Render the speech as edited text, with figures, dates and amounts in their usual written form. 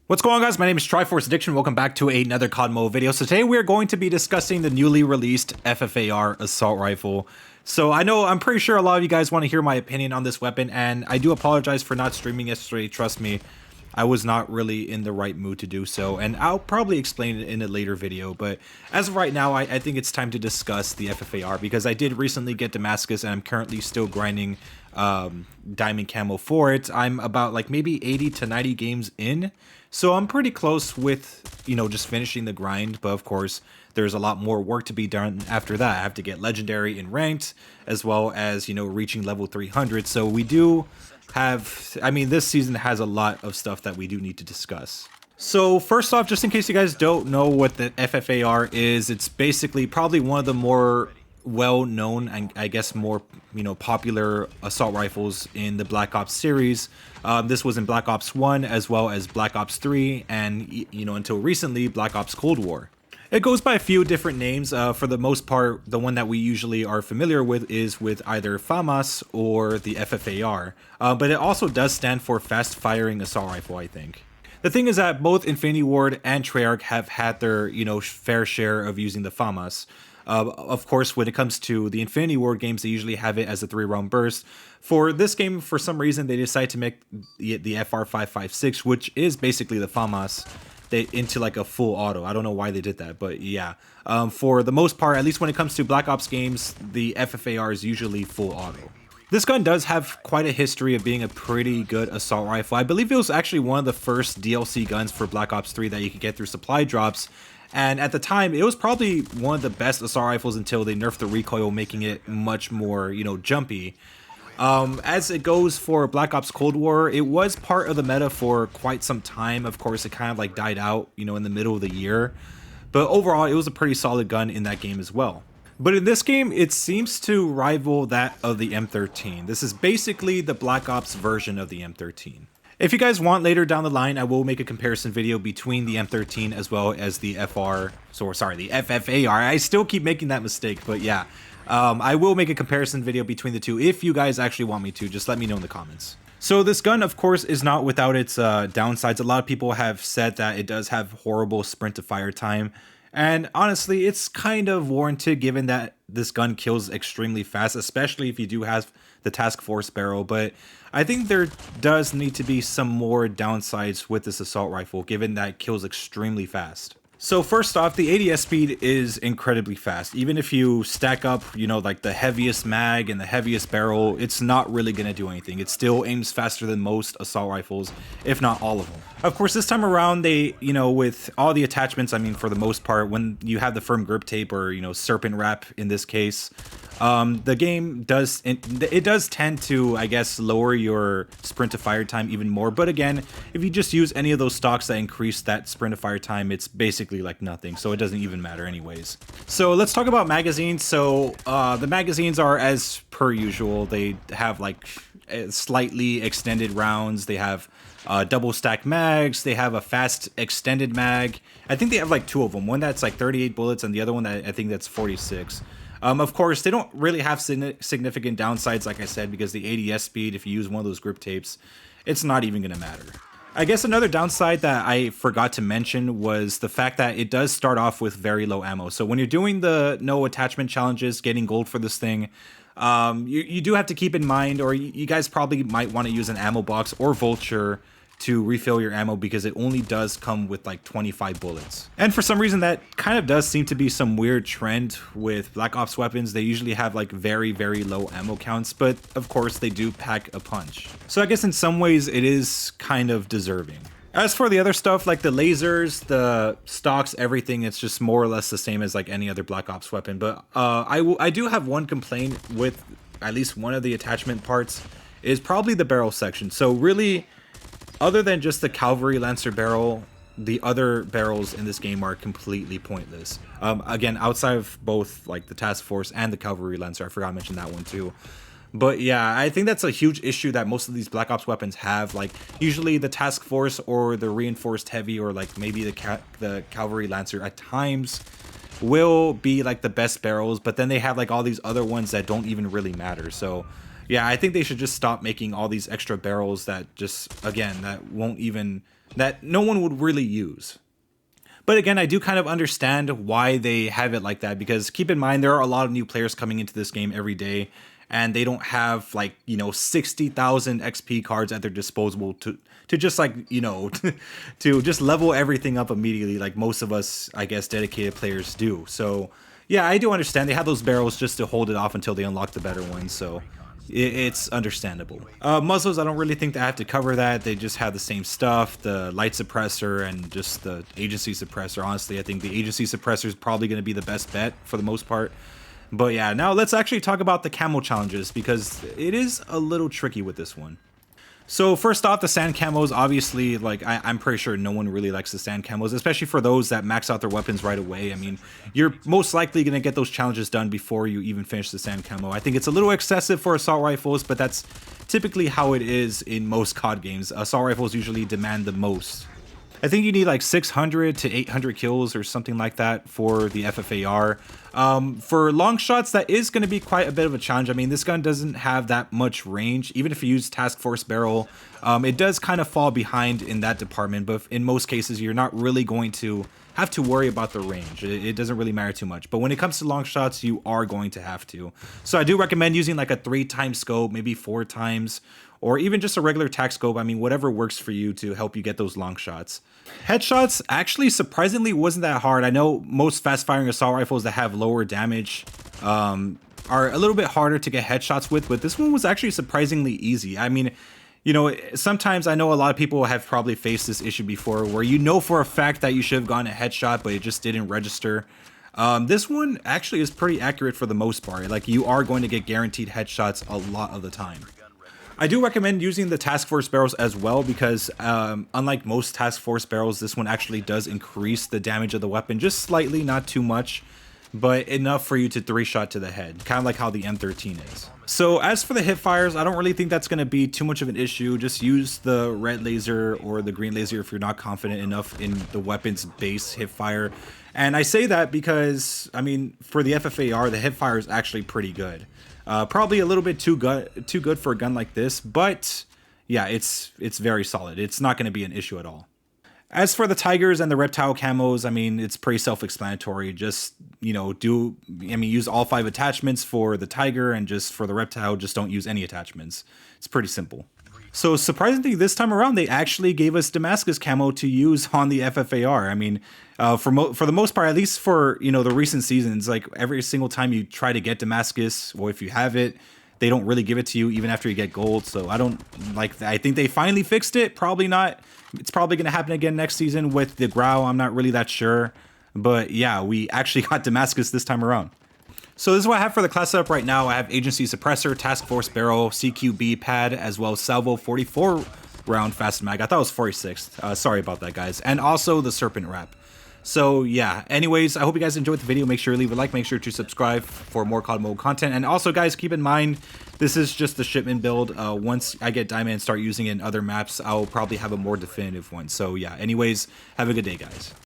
What's going on, guys? My name is Triforce Addiction. Welcome back to another Camo video. So today we are going to be discussing the newly released FFAR assault rifle. So I'm pretty sure a lot of you guys want to hear my opinion on this weapon, and I do apologize for not streaming yesterday. Trust me, I was not really in the right mood to do so, and I'll probably explain it in a later video. But as of right now, I think it's time to discuss the FFAR because I did recently get Damascus, and I'm currently still grinding diamond camo for it. I'm about like maybe 80 to 90 games in. So I'm pretty close with, just finishing the grind, but of course, there's a lot more work to be done after that. I have to get legendary in ranked, as well as, reaching level 300. So we do have, this season has a lot of stuff that we do need to discuss. So first off, just in case you guys don't know what the FFAR is, it's basically probably one of the more well-known and I guess more popular assault rifles in the Black Ops series. This was in Black Ops 1 as well as Black Ops 3 and until recently Black Ops Cold War. It goes by a few different names. For the most part, the one that we usually are familiar with is with either FAMAS or the FFAR, but it also does stand for Fast Firing Assault Rifle, I think. The thing is that both Infinity Ward and Treyarch have had their fair share of using the FAMAS. Of course, when it comes to the Infinity Ward games, they usually have it as a 3-round burst. For this game, for some reason, they decided to make the FR 556, which is basically the FAMAS, into like a full auto. I don't know why they did that, but yeah. For the most part, at least when it comes to Black Ops games, the FFAR is usually full auto. This gun does have quite a history of being a pretty good assault rifle. I believe it was actually one of the first DLC guns for Black Ops 3 that you could get through supply drops. And at the time, it was probably one of the best assault rifles until they nerfed the recoil, making it much more, jumpy. As it goes for Black Ops Cold War, it was part of the meta for quite some time. Of course, it kind of like died out, in the middle of the year. But overall, it was a pretty solid gun in that game as well. But in this game, it seems to rival that of the M13. This is basically the Black Ops version of the M13. If you guys want, later down the line, I will make a comparison video between the M13 as well as the the FFAR. I still keep making that mistake, but yeah. I will make a comparison video between the two if you guys actually want me to. Just let me know in the comments. So this gun, of course, is not without its downsides. A lot of people have said that it does have horrible sprint to fire time. And honestly, it's kind of warranted given that this gun kills extremely fast, especially if you do have the task force barrel. But I think there does need to be some more downsides with this assault rifle, given that it kills extremely fast. So first off, the ADS speed is incredibly fast. Even if you stack up, like the heaviest mag and the heaviest barrel, it's not really going to do anything. It still aims faster than most assault rifles, if not all of them. Of course, this time around, they, with all the attachments, for the most part, when you have the firm grip tape or, serpent wrap in this case, the game does tend to, I guess, lower your sprint to fire time even more. But again, if you just use any of those stocks that increase that sprint to fire time, it's basically like nothing, so it doesn't even matter anyways. So let's talk about magazines. So the magazines are as per usual. They have like slightly extended rounds. They have double stack mags. They have a fast extended mag. I think they have like two of them. One that's like 38 bullets and the other one that I think that's 46. Of course, they don't really have significant downsides, like I said, because the ADS speed, if you use one of those grip tapes, it's not even going to matter. I guess another downside that I forgot to mention was the fact that it does start off with very low ammo. So when you're doing the no attachment challenges, getting gold for this thing, you do have to keep in mind, or you guys probably might want to use an ammo box or vulture to refill your ammo because it only does come with like 25 bullets. And for some reason that kind of does seem to be some weird trend with Black Ops weapons. They usually have like very, very low ammo counts, but of course they do pack a punch. So I guess in some ways it is kind of deserving. As for the other stuff like the lasers, the stocks, everything, it's just more or less the same as like any other Black Ops weapon. But I do have one complaint with at least one of the attachment parts is probably the barrel section. So really, other than just the Cavalry Lancer barrel, the other barrels in this game are completely pointless. Again, outside of both like the Task Force and the Cavalry Lancer, I forgot to mention that one too. But yeah, I think that's a huge issue that most of these Black Ops weapons have. Like usually the Task Force or the Reinforced Heavy or like maybe the Cavalry Lancer at times will be like the best barrels, but then they have like all these other ones that don't even really matter. So yeah, I think they should just stop making all these extra barrels that just, again, that won't even that no one would really use. But again, I do kind of understand why they have it like that, because keep in mind, there are a lot of new players coming into this game every day, and they don't have like, 60,000 XP cards at their disposal to just like, to just level everything up immediately like most of us, I guess, dedicated players do. So yeah, I do understand they have those barrels just to hold it off until they unlock the better ones. So it's understandable. Muzzles, I don't really think they have to cover that. They just have the same stuff, the light suppressor and just the agency suppressor. Honestly, I think the agency suppressor is probably going to be the best bet for the most part. But yeah, now let's actually talk about the camo challenges, because it is a little tricky with this one. So first off, the sand camos, obviously, like I'm pretty sure no one really likes the sand camos, especially for those that max out their weapons right away. I mean, you're most likely going to get those challenges done before you even finish the sand camo. I think it's a little excessive for assault rifles, but that's typically how it is in most COD games. Assault rifles usually demand the most. I think you need like 600 to 800 kills or something like that for the FFAR. For long shots, that is going to be quite a bit of a challenge. I mean, this gun doesn't have that much range. Even if you use task force barrel, it does kind of fall behind in that department. But in most cases, you're not really going to have to worry about the range. It doesn't really matter too much. But when it comes to long shots, you are going to have to. So I do recommend using like a 3x scope, maybe 4 times, or even just a regular tac scope. I mean, whatever works for you to help you get those long shots. Headshots actually surprisingly wasn't that hard. I know most fast firing assault rifles that have lower damage are a little bit harder to get headshots with, but this one was actually surprisingly easy. I mean, sometimes I know a lot of people have probably faced this issue before where for a fact that you should have gotten a headshot, but it just didn't register. This one actually is pretty accurate for the most part. Like, you are going to get guaranteed headshots a lot of the time. I do recommend using the task force barrels as well, because unlike most task force barrels, this one actually does increase the damage of the weapon just slightly, not too much, but enough for you to 3-shot to the head, kind of like how the M13 is. So as for the hip fires, I don't really think that's going to be too much of an issue. Just use the red laser or the green laser if you're not confident enough in the weapon's base hip fire. And I say that because, I mean, for the FFAR, the hip fire is actually pretty good. Probably a little bit too good for a gun like this, but yeah, it's very solid. It's not going to be an issue at all. As for the tigers and the reptile camos, I mean, it's pretty self-explanatory. Just, use all 5 attachments for the tiger, and just for the reptile, just don't use any attachments. It's pretty simple. So surprisingly, this time around, they actually gave us Damascus camo to use on the FFAR. I mean, for the most part, at least for, the recent seasons, like every single time you try to get Damascus, or if you have it, they don't really give it to you even after you get gold. So I don't like that. I think they finally fixed it. Probably not. It's probably going to happen again next season with the Grau. I'm not really that sure. But yeah, we actually got Damascus this time around. So this is what I have for the class setup right now. I have Agency Suppressor, Task Force Barrel, CQB Pad, as well as Salvo 44 round fast mag. I thought it was 46. Sorry about that, guys. And also the Serpent Wrap. So yeah, anyways, I hope you guys enjoyed the video. Make sure to leave a like, make sure to subscribe for more COD mode content. And also, guys, keep in mind, this is just the shipment build. Once I get Diamond and start using it in other maps, I'll probably have a more definitive one. So yeah, anyways, have a good day, guys.